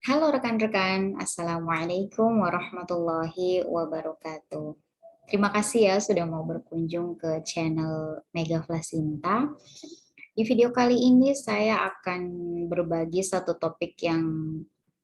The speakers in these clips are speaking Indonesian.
Halo rekan-rekan, Assalamualaikum warahmatullahi wabarakatuh. Terima kasih ya sudah mau berkunjung ke channel Mega Flasinta. Di video kali ini saya akan berbagi satu topik yang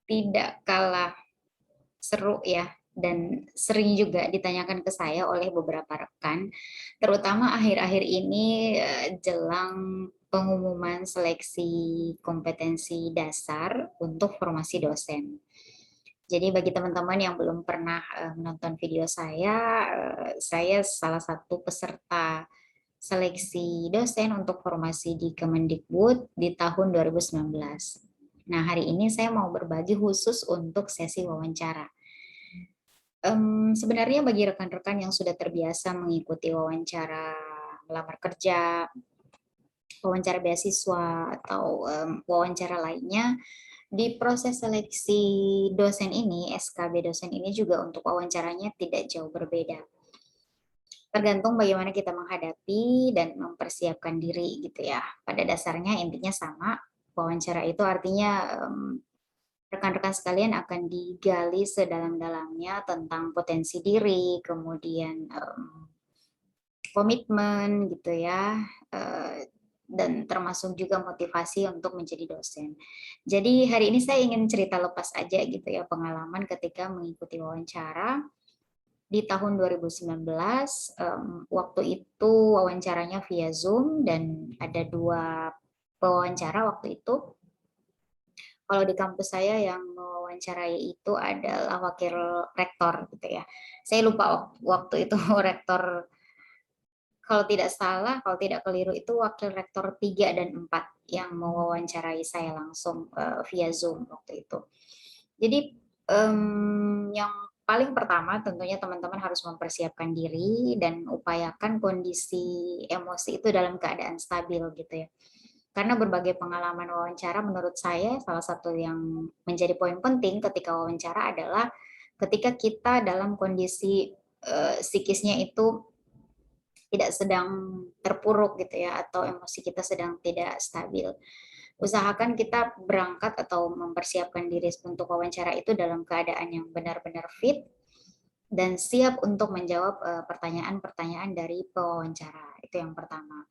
tidak kalah seru ya, dan sering juga ditanyakan ke saya oleh beberapa rekan, terutama akhir-akhir ini jelang pengumuman seleksi kompetensi dasar untuk formasi dosen. Jadi bagi teman-teman yang belum pernah menonton video saya salah satu peserta seleksi dosen untuk formasi di Kemendikbud di tahun 2019. Nah, hari ini saya mau berbagi khusus untuk sesi wawancara. Sebenarnya bagi rekan-rekan yang sudah terbiasa mengikuti wawancara melamar kerja, wawancara beasiswa, atau wawancara lainnya, di proses seleksi dosen ini, SKB dosen ini juga untuk wawancaranya tidak jauh berbeda. Tergantung bagaimana kita menghadapi dan mempersiapkan diri gitu ya. Pada dasarnya intinya sama, wawancara itu artinya rekan-rekan sekalian akan digali sedalam-dalamnya tentang potensi diri, kemudian komitmen gitu ya, dan termasuk juga motivasi untuk menjadi dosen. Jadi hari ini saya ingin cerita lepas aja gitu ya, pengalaman ketika mengikuti wawancara di tahun 2019. Waktu itu wawancaranya via Zoom dan ada 2 pewawancara waktu itu. Kalau di kampus saya yang mewawancarai itu adalah wakil rektor gitu ya. Saya lupa waktu itu rektor, kalau tidak salah, kalau tidak keliru itu wakil rektor 3 dan 4 yang mewawancarai saya langsung via Zoom waktu itu. Jadi yang paling pertama tentunya teman-teman harus mempersiapkan diri dan upayakan kondisi emosi itu dalam keadaan stabil gitu ya. Karena berbagai pengalaman wawancara menurut saya salah satu yang menjadi poin penting ketika wawancara adalah ketika kita dalam kondisi psikisnya itu tidak sedang terpuruk gitu ya, atau emosi kita sedang tidak stabil. Usahakan kita berangkat atau mempersiapkan diri untuk wawancara itu dalam keadaan yang benar-benar fit dan siap untuk menjawab pertanyaan-pertanyaan dari pewawancara. Itu yang pertama.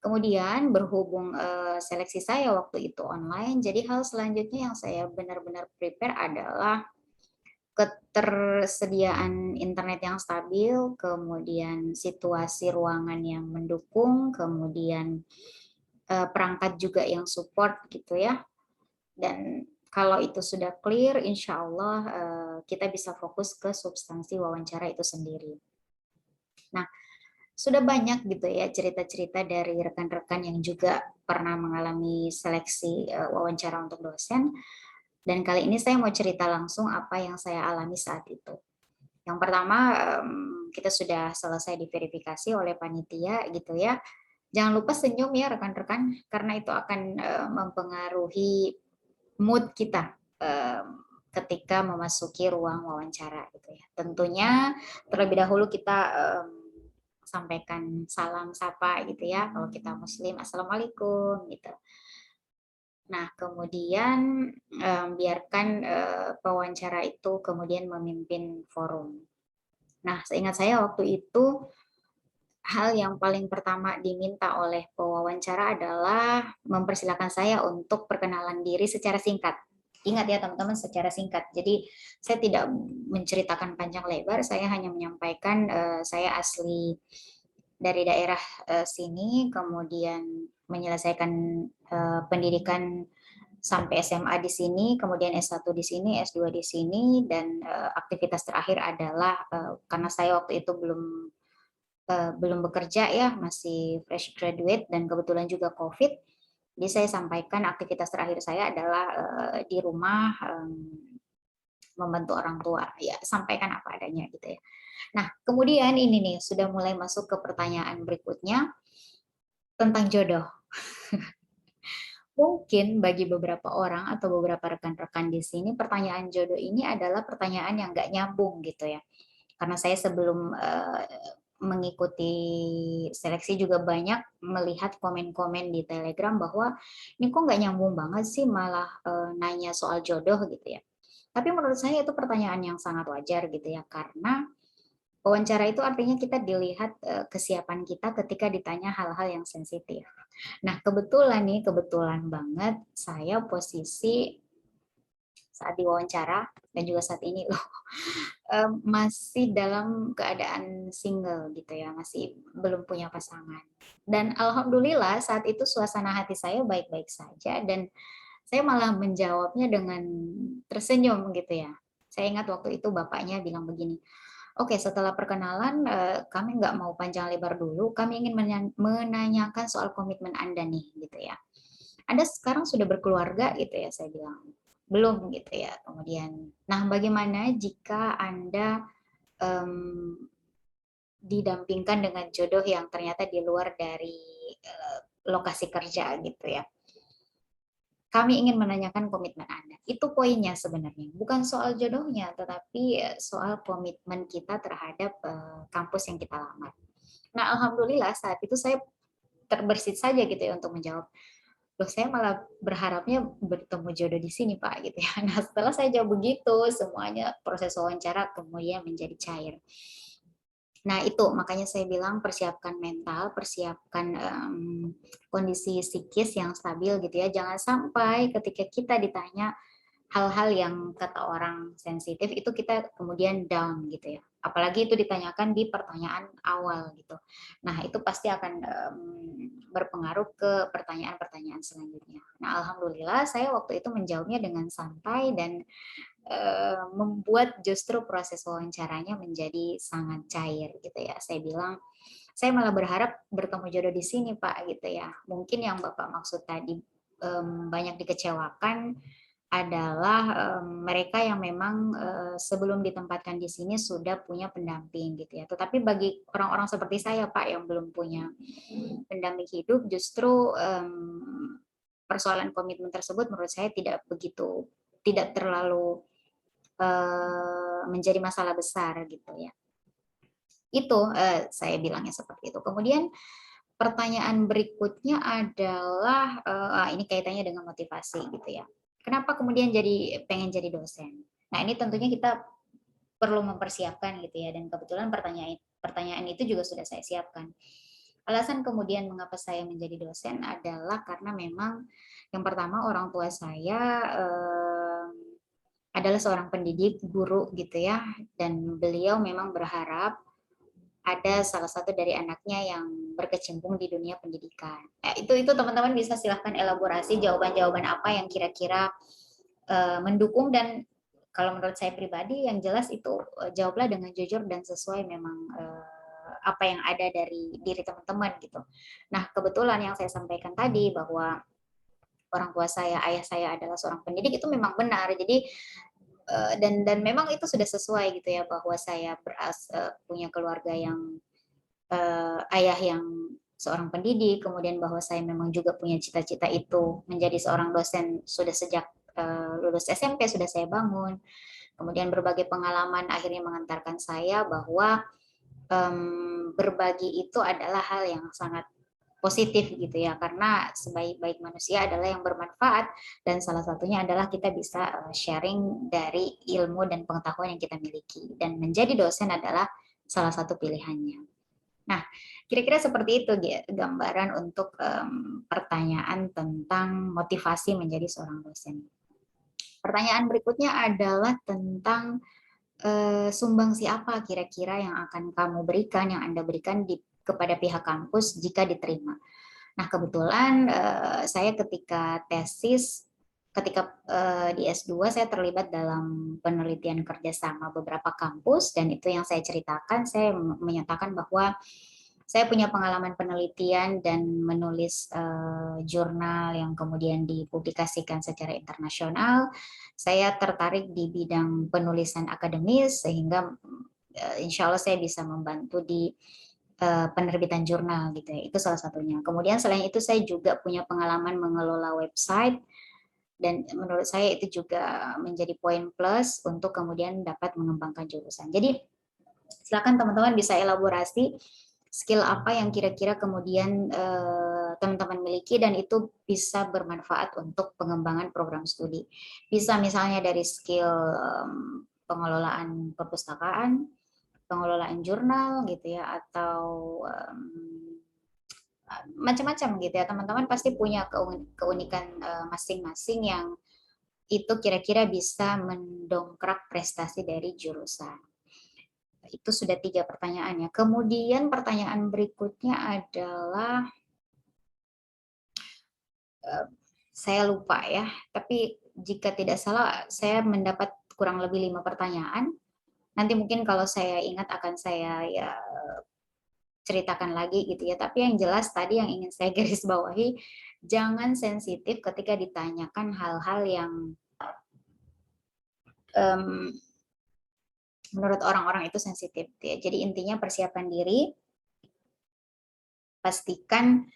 Kemudian berhubung seleksi saya waktu itu online, jadi hal selanjutnya yang saya benar-benar prepare adalah ketersediaan internet yang stabil, kemudian situasi ruangan yang mendukung, kemudian perangkat juga yang support gitu ya. Dan kalau itu sudah clear, insya Allah kita bisa fokus ke substansi wawancara itu sendiri. Nah, sudah banyak gitu ya cerita-cerita dari rekan-rekan yang juga pernah mengalami seleksi wawancara untuk dosen. Dan kali ini saya mau cerita langsung apa yang saya alami saat itu. Yang pertama, kita sudah selesai diverifikasi oleh panitia gitu ya. Jangan lupa senyum ya rekan-rekan, karena itu akan mempengaruhi mood kita ketika memasuki ruang wawancara gitu ya. Tentunya terlebih dahulu kita sampaikan salam sapa gitu ya. Kalau kita muslim, assalamualaikum gitu. Nah, kemudian biarkan pewawancara itu kemudian memimpin forum. Nah, seingat saya waktu itu hal yang paling pertama diminta oleh pewawancara adalah mempersilahkan saya untuk perkenalan diri secara singkat. Ingat ya teman-teman, secara singkat. Jadi saya tidak menceritakan panjang lebar, saya hanya menyampaikan saya asli dari daerah sini, kemudian menyelesaikan pendidikan sampai SMA di sini, kemudian S1 di sini, S2 di sini, dan aktivitas terakhir adalah karena saya waktu itu belum bekerja ya, masih fresh graduate dan kebetulan juga COVID. Jadi saya sampaikan aktivitas terakhir saya adalah di rumah membantu orang tua, ya sampaikan apa adanya gitu ya. Nah, kemudian ini nih sudah mulai masuk ke pertanyaan berikutnya tentang jodoh. Mungkin bagi beberapa orang atau beberapa rekan-rekan di sini pertanyaan jodoh ini adalah pertanyaan yang nggak nyambung gitu ya. Karena saya sebelum mengikuti seleksi juga banyak melihat komen-komen di Telegram bahwa ini kok nggak nyambung banget sih malah nanya soal jodoh gitu ya. Tapi menurut saya itu pertanyaan yang sangat wajar gitu ya, karena wawancara itu artinya kita dilihat kesiapan kita ketika ditanya hal-hal yang sensitif. Nah, kebetulan banget saya posisi saat diwawancara dan juga saat ini loh masih dalam keadaan single gitu ya, masih belum punya pasangan. Dan alhamdulillah saat itu suasana hati saya baik-baik saja dan saya malah menjawabnya dengan tersenyum gitu ya. Saya ingat waktu itu bapaknya bilang begini, "Oke, setelah perkenalan, kami nggak mau panjang lebar dulu, kami ingin menanyakan soal komitmen Anda nih," gitu ya. "Anda sekarang sudah berkeluarga?" gitu ya, saya bilang. "Belum," gitu ya. Kemudian, "Nah, bagaimana jika Anda, mmm, didampingkan dengan jodoh yang ternyata di luar dari, lokasi kerja?" gitu ya. Kami ingin menanyakan komitmen Anda. Itu poinnya sebenarnya, bukan soal jodohnya, tetapi soal komitmen kita terhadap kampus yang kita lamar. Nah, alhamdulillah saat itu saya terbersit saja gitu ya untuk menjawab, "Loh, saya malah berharapnya bertemu jodoh di sini, Pak," gitu ya. Nah, setelah saya jawab begitu, semuanya proses wawancara kemudian menjadi cair. Nah, itu makanya saya bilang persiapkan mental, persiapkan, kondisi psikis yang stabil gitu ya. Jangan sampai ketika kita ditanya hal-hal yang kata orang sensitif itu kita kemudian down gitu ya. Apalagi itu ditanyakan di pertanyaan awal gitu. Nah, itu pasti akan, berpengaruh ke pertanyaan-pertanyaan selanjutnya. Nah, alhamdulillah saya waktu itu menjawabnya dengan santai dan membuat justru proses wawancaranya menjadi sangat cair gitu ya. Saya bilang, "Saya malah berharap bertemu jodoh di sini, Pak," gitu ya. Mungkin yang Bapak maksud tadi, banyak dikecewakan adalah, mereka yang memang, sebelum ditempatkan di sini sudah punya pendamping gitu ya. Tetapi bagi orang-orang seperti saya, Pak, yang belum punya pendamping hidup, justru, persoalan komitmen tersebut menurut saya tidak terlalu menjadi masalah besar gitu ya. Itu, saya bilangnya seperti itu. Kemudian pertanyaan berikutnya adalah, ini kaitannya dengan motivasi gitu ya. Kenapa kemudian pengen jadi dosen? Nah, ini tentunya kita perlu mempersiapkan gitu ya, dan kebetulan pertanyaan pertanyaan itu juga sudah saya siapkan. Alasan kemudian mengapa saya menjadi dosen adalah karena memang yang pertama orang tua saya, adalah seorang pendidik, guru gitu ya, dan beliau memang berharap ada salah satu dari anaknya yang berkecimpung di dunia pendidikan. Itu teman-teman bisa silahkan elaborasi jawaban-jawaban apa yang kira-kira mendukung, dan kalau menurut saya pribadi yang jelas itu jawablah dengan jujur dan sesuai memang apa yang ada dari diri teman-teman gitu. Nah, kebetulan yang saya sampaikan tadi bahwa orang tua saya, ayah saya adalah seorang pendidik itu memang benar. Jadi dan memang itu sudah sesuai gitu ya bahwa saya punya keluarga yang ayah yang seorang pendidik, kemudian bahwa saya memang juga punya cita-cita itu menjadi seorang dosen sudah sejak lulus SMP sudah saya bangun. Kemudian berbagai pengalaman akhirnya mengantarkan saya bahwa berbagi itu adalah hal yang sangat positif gitu ya, karena sebaik-baik manusia adalah yang bermanfaat, dan salah satunya adalah kita bisa sharing dari ilmu dan pengetahuan yang kita miliki, dan menjadi dosen adalah salah satu pilihannya. Nah, kira-kira seperti itu gambaran untuk pertanyaan tentang motivasi menjadi seorang dosen. Pertanyaan berikutnya adalah tentang sumbangsi apa kira-kira yang akan kamu berikan, yang Anda berikan kepada pihak kampus jika diterima. Nah, kebetulan saya ketika di S2 saya terlibat dalam penelitian kerjasama beberapa kampus, dan itu yang saya ceritakan, saya menyatakan bahwa saya punya pengalaman penelitian dan menulis jurnal yang kemudian dipublikasikan secara internasional. Saya tertarik di bidang penulisan akademis sehingga insya Allah saya bisa membantu di penerbitan jurnal gitu ya. Itu salah satunya. Kemudian selain itu saya juga punya pengalaman mengelola website, dan menurut saya itu juga menjadi poin plus untuk kemudian dapat mengembangkan jurusan. Jadi silakan teman-teman bisa elaborasi skill apa yang kira-kira kemudian teman-teman miliki dan itu bisa bermanfaat untuk pengembangan program studi. Bisa misalnya dari skill pengelolaan perpustakaan, pengelolaan jurnal gitu ya, atau macam-macam gitu ya. Teman-teman pasti punya keunikan masing-masing yang itu kira-kira bisa mendongkrak prestasi dari jurusan. Itu sudah 3 pertanyaannya. Kemudian pertanyaan berikutnya adalah, saya lupa ya, tapi jika tidak salah saya mendapat kurang lebih 5 pertanyaan. Nanti mungkin kalau saya ingat akan saya ya ceritakan lagi gitu ya. Tapi yang jelas tadi yang ingin saya garis bawahi, jangan sensitif ketika ditanyakan hal-hal yang menurut orang-orang itu sensitif. Ya. Jadi intinya persiapan diri, pastikan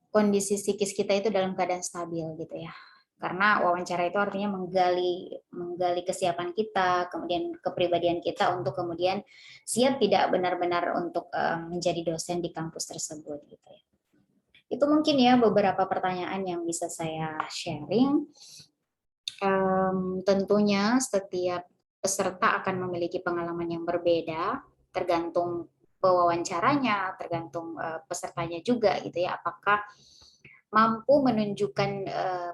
kondisi psikis kita itu dalam keadaan stabil gitu ya. Karena wawancara itu artinya menggali kesiapan kita, kemudian kepribadian kita untuk kemudian siap tidak benar-benar untuk menjadi dosen di kampus tersebut gitu ya. Itu mungkin ya beberapa pertanyaan yang bisa saya sharing. Tentunya setiap peserta akan memiliki pengalaman yang berbeda, tergantung pewawancaranya, tergantung pesertanya juga gitu ya. Apakah mampu menunjukkan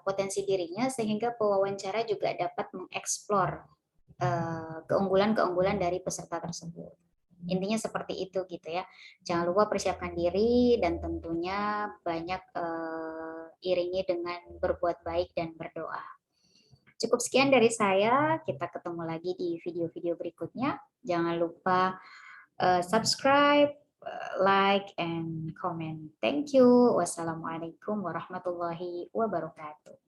potensi dirinya sehingga pewawancara juga dapat mengeksplor keunggulan-keunggulan dari peserta tersebut. Intinya seperti itu gitu ya. Jangan lupa persiapkan diri dan tentunya banyak iringi dengan berbuat baik dan berdoa. Cukup sekian dari saya. Kita ketemu lagi di video-video berikutnya. Jangan lupa subscribe, like, and comment. Thank you. Wassalamualaikum warahmatullahi wabarakatuh.